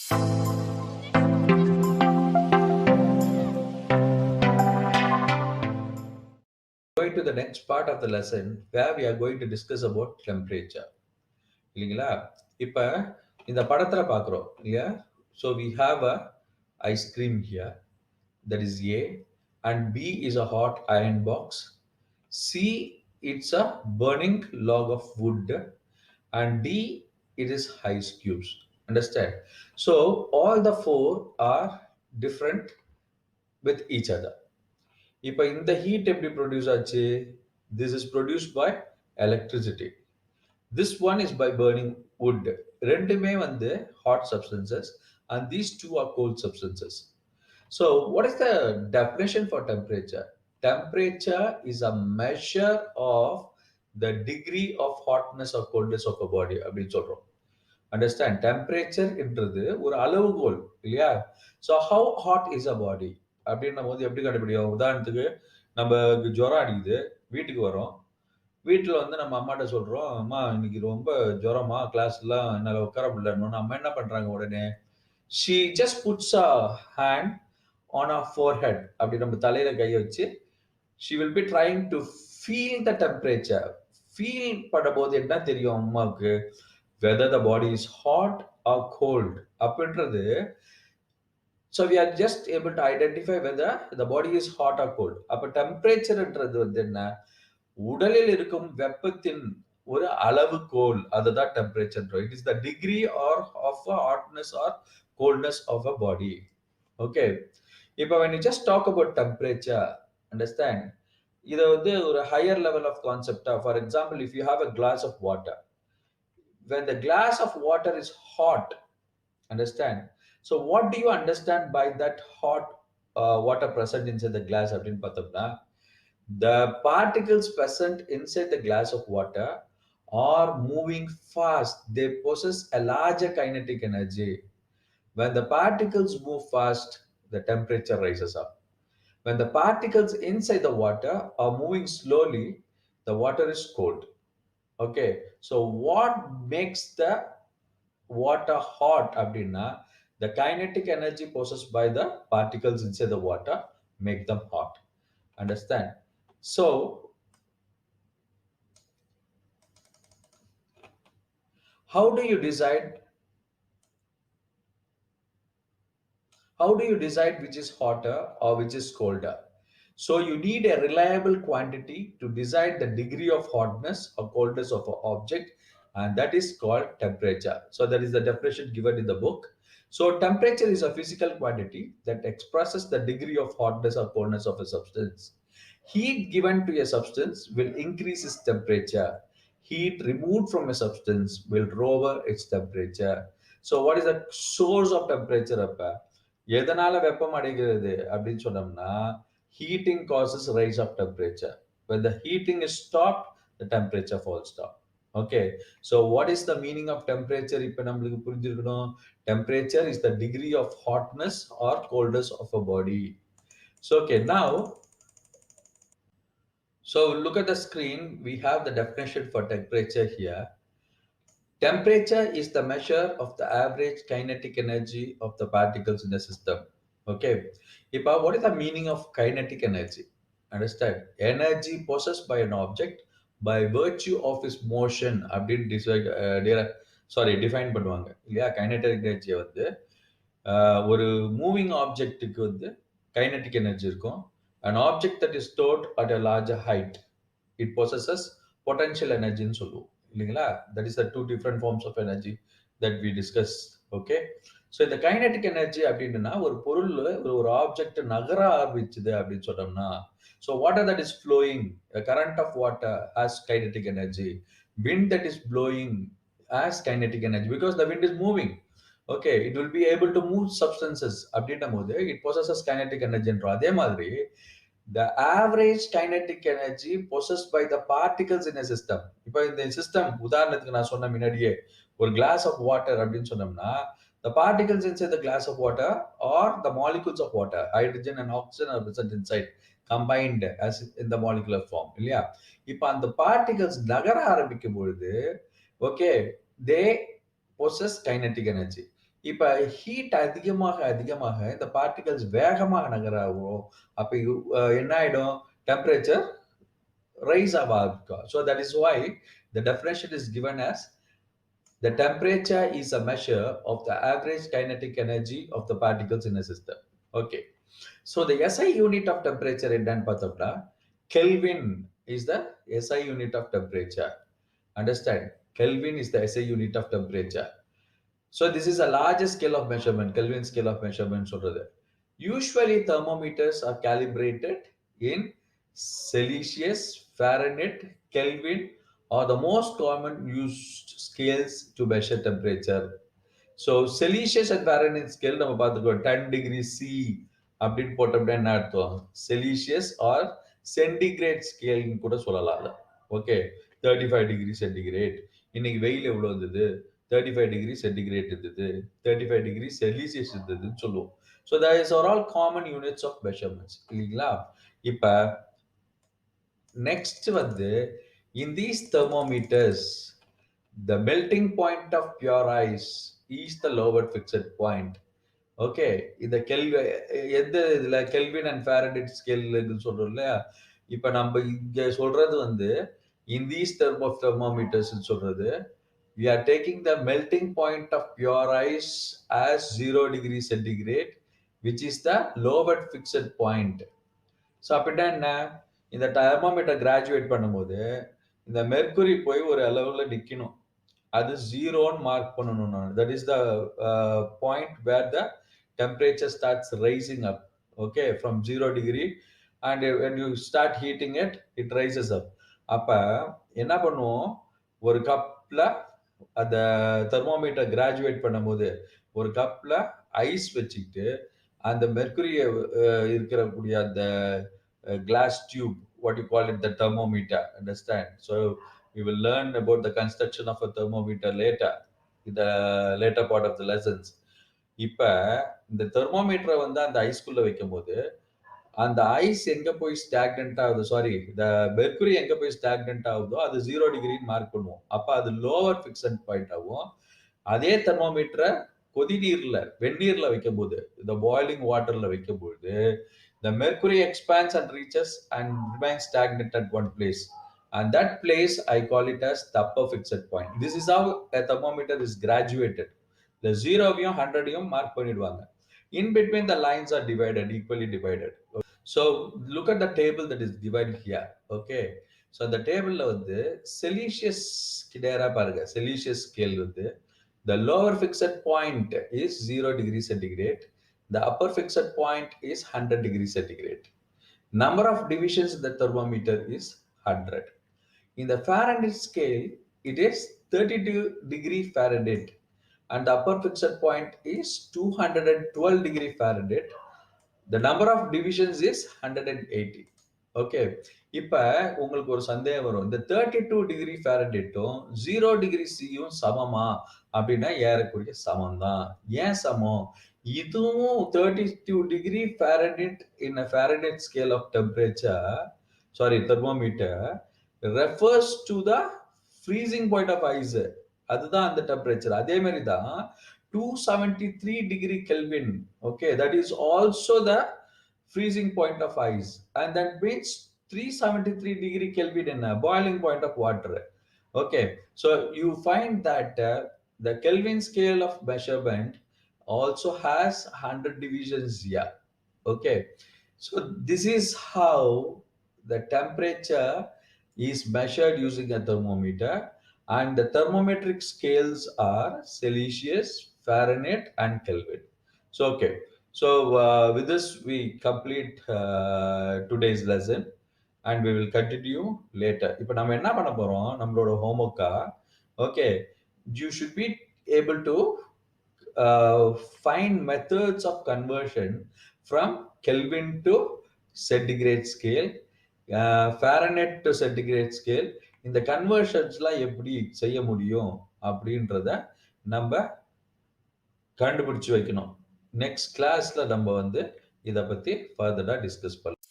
Going to the next part of the lesson where we are going to discuss about temperature. இல்லைங்களா? இப்ப இந்த படத்துல பார்க்குறோம் இல்லையா? So we have a ice cream here, that is A, and B is a hot iron box. C, it's a burning log of wood, and D, it is ice cubes. Understand? So all the four are different with each other. இப்போ இந்த heat எப்படி produce ஆச்சு? This is produced by electricity. This one is by burning wood. ரெண்டுமே வந்து hot substances and these two are cold substances. So what is the definition for temperature? Temperature is a measure of the degree of hotness or coldness of a body அப்படின்னு சொல்றோம். Understand? டெம்பரேச்சர்ன்றது ஒரு அளவுகோல் இல்லையா? So how hot is a body அப்படின்னும் போது எப்படி கண்டுபிடிக்கும்? உதாரணத்துக்கு நமக்கு ஜுரம் அடிக்குது, வீட்டுக்கு வரோம். வீட்டில் வந்து நம்ம அம்மாட்ட சொல்கிறோம், அம்மா இன்னைக்கு ரொம்ப ஜுரமா, கிளாஸ்லாம் என்னால் உட்கார முடியலன்னு. அம்மா என்ன பண்ணுறாங்க உடனே? She just puts a hand on a forehead. அப்படி நம்ம தலையில் கையை வச்சு she will be trying to feel the temperature. Feel பண்ணும்போது என்ன தெரியும் அம்மாவுக்கு? whether the body is hot or cold அப்படின்றது. So we are just able to identify whether the body is hot or cold. அப்ப டெம்பரேச்சர்ன்றது வந்து என்ன? உடலில் இருக்கும் வெப்பத்தின் ஒரு அளவுகோல், அதுதான் temperature. It is the degree or of a hotness or coldness of a body. Okay, இப்போ when you just talk about temperature, understand, இதை வந்து ஒரு ஹையர் லெவல் ஆஃப் கான்செப்டா. For example, if you have a glass of water, when the glass of water is hot, understand, so what do you understand by that hot water present inside the glass அப்படின்னு பார்த்தோம்னா, the particles present inside the glass of water are moving fast. They possess a larger kinetic energy. When the particles move fast, the temperature rises up. When the particles inside the water are moving slowly, the water is cold. Okay, so what makes the water hot அப்படின்னா, the kinetic energy possessed by the particles inside the water make them hot. Understand? So how do you decide which is hotter or which is colder? So you need a reliable quantity to decide the degree of hotness or coldness of an object, and that is called temperature. So that is the definition given in the book. So temperature is a physical quantity that expresses the degree of hotness or coldness of a substance. Heat given to a substance will increase its temperature. Heat removed from a substance will lower its temperature. So what is the source of temperature அப்ப? எதனால வெப்பம் அடைகிறது அப்படின்னு சொன்னோம்னா, heating causes rise of temperature. When the heating is stopped, the temperature falls down. Okay, so what is the meaning of temperature? இப்ப நம்மளுக்கு புரிஞ்சிருக்கணும். Temperature is the degree of hotness or coldness of a body. So okay, now, so look at the screen. We have the definition for temperature here. Temperature is the measure of the average kinetic energy of the particles in the system. Okay. Ipa, what is the meaning of kinetic energy? Understand? Energy possessed by an object by virtue of its motion. Define பண்ணுவாங்க இல்லையா? Kinetic energy வந்து ஒரு moving ஆப்ஜெக்ட்டுக்கு வந்து kinetic energy இருக்கும். an object that is stored at a larger height, it possesses potential energy ன்னு சொல்லுவோம் இல்லைங்களா? that is the two different forms of energy that we discussed. Okay, so இந்த kinetic energy அப்படின்னா ஒரு பொருள் ஒரு ஆப்ஜெக்ட் நகர ஆரம்பிச்சுது அப்படின்னு சொன்னோம்னா, so water that is flowing, a current of water has kinetic energy. Wind that is blowing has kinetic energy because the wind is moving. Okay, it will be able to move substances அப்படின்னும் போது it possesses kinetic energy என்றோம். அதே மாதிரி the average kinetic energy possessed by the particles in a system. இப்போ இந்த system உதாரணத்துக்கு நான் சொன்ன முன்னாடியே ஒரு glass of water அப்படின்னு சொன்னோம்னா, the particles inside the glass of water or the molecules of water, hydrogen and oxygen are present inside, combined as in the molecular form இல்லையா? இப்போ அந்த particles நகர ஆரம்பிக்கும் பொழுது, okay, they possess kinetic energy. இப்ப heat அதிகமாக அதிகமாக இந்த பார்ட்டிகல்ஸ் வேகமாக நகராகும். அப்ப என்ன ஆயிடும்? டெம்பரேச்சர் ரைஸ் ஆக ஆரம்பிக்கும். So that is why the definition is given as the temperature is a measure of the average kinetic energy of the particles in a system. Okay. So the SI unit of temperature என்னன்னு பார்த்தோம்னா Kelvin is the SI unit of temperature. Understand? Kelvin is the SI unit of temperature. So this is a larger scale of measurement, Kelvin scale of measurement சொல்றது. Usually thermometers are calibrated in Celsius, Fahrenheit, Kelvin are the most common used scales to measure temperature. So Celsius and Fahrenheit scale நம்ம பார்த்துக்கோம் 10 degree C அப்படின்னு போட்டோம்னா என்ன அர்த்தம்? செலிஷியஸ் R centigrade ஸ்கேல்னு கூட சொல்லலாம். Okay, 35 degree centigrade. இன்னைக்கு வெயில் எவ்வளோ இருந்தது? 35 டிகிரி சென்டிகிரேட் இருந்தது, 35 டிகிரி செல்சியஸ் இருந்ததுன்னு சொல்லுவோம். So that is are all common units of measurements இல்லைங்களா? இப்போ நெக்ஸ்ட் வந்து in these thermometers the melting point of pure ice is the lower fixed point. Okay, இந்த எந்த இதுல கெல்வின் அண்ட் ஃபாரன்ஹீட் ஸ்கேல் சொல்றோம் இல்லையா? இப்ப நம்ம இங்க சொல்றது வந்து in these thermometers சொல்றது we are taking the melting point of pure ice as 0 degree centigrade, which is the lower fixed point. So அப்படின்னா என்ன? இந்த தெர்மோமீட்டர் கிராஜுவேட் பண்ணும்போது இந்த மெர்க்குரி போய் ஒரு அளவுல நிக்கணும். அது ஜீரோன்னு மார்க் பண்ணணும். நான் that is the point where the temperature starts rising up. Okay, from 0 degree and when you start heating it it rises up. அப்ப என்ன பண்ணுவோம்? ஒரு கப்ல அந்த தெர்மோமீட்டர் கிராஜுவேட் பண்ணும்போது ஒரு கப்ல ஐஸ் வச்சுக்கிட்டு அந்த மெர்க்குரிய இருக்கக்கூடிய அந்த glass tube, what you call it, the thermometer. Understand? So we will learn about the construction of a thermometer later, in the later part of the lessons. இப்ப இந்த தெர்மோமீட்டரை வந்து அந்த ஐஸ்குள்ள வைக்கும் போது அந்த ஐஸ் எங்க போய் ஸ்டாக்னன்ட் ஆகுது, சாரி இந்த மெர்க்குரி எங்க போய் ஸ்டாக்னன்ட் ஆகுதோ அது 0 டிகிரின்னு மார்க் பண்ணுவோம். அப்ப அது லோவர் ஃபிக்ஸட் பாயிண்ட் ஆகும். அதே தெர்மோமீட்டரை கொதிநீர்ல வெந்நீர்ல வைக்கும் போது இந்த பாய்லிங் வாட்டர்ல வைக்கும் போது the mercury expands and reaches and remains stagnant at one place, and that place I call it as the upper fixed point. This is how a thermometer is graduated. The 0வையும் 100ஐயும் mark பண்ணிடுவாங்க. In between the lines are divided, equally divided. So look at the table that is divided here. Okay, so the table வந்து Celsius நேரா பாருங்க. Celsius scale வந்து the lower fixed point is 0 degree centigrade. The upper fixed point is 100 degree centigrade. Number of divisions in the thermometer is 100. In the Fahrenheit scale, it is 32 degree Fahrenheit and the upper fixed point is 212 degree Fahrenheit. The number of divisions is 180. Okay, இப்ப உங்களுக்கு ஒரு சந்தேகம் வரும், இந்த 32 degree ஃபாரன்ஹீட்டும் 0 degree சியும் சமமா அப்படின்னா ஏறக்குறைய சமம் தான். ஏன் சமம்? இதுவும் 32 degree Fahrenheit in a Fahrenheit scale of temperature, sorry thermometer refers to the freezing point of ice. அதுதான் அந்த டெம்பரேச்சர். அதே மாதிரி தான் 273 degree Kelvin. Okay, that is also the freezing point of ice, and that means 373 degree Kelvin in a boiling point of water. Okay, so you find that the Kelvin scale of measurement also has 100 divisions here. Okay, so this is how the temperature is measured using a thermometer, and the thermometric scales are Celsius, Fahrenheit and Kelvin. So okay, so with this we complete today's lesson and we will continue later. இப்போ நம்ம என்ன பண்ண போறோம்? நம்மளோட ஹோம்வொர்க்கா, okay, you should be able to find methods of conversion from Kelvin to centigrade scale, Fahrenheit to centigrade scale. இந்த கன்வர்ஷன்ஸ்லாம் எப்படி செய்ய முடியும் அப்படின்றத நம்ம கண்டுபிடிச்சு வைக்கணும். நெக்ஸ்ட் கிளாஸ்ல நம்ம வந்து இதை பத்தி ஃபர்தரா டிஸ்கஸ் பண்ணலாம்.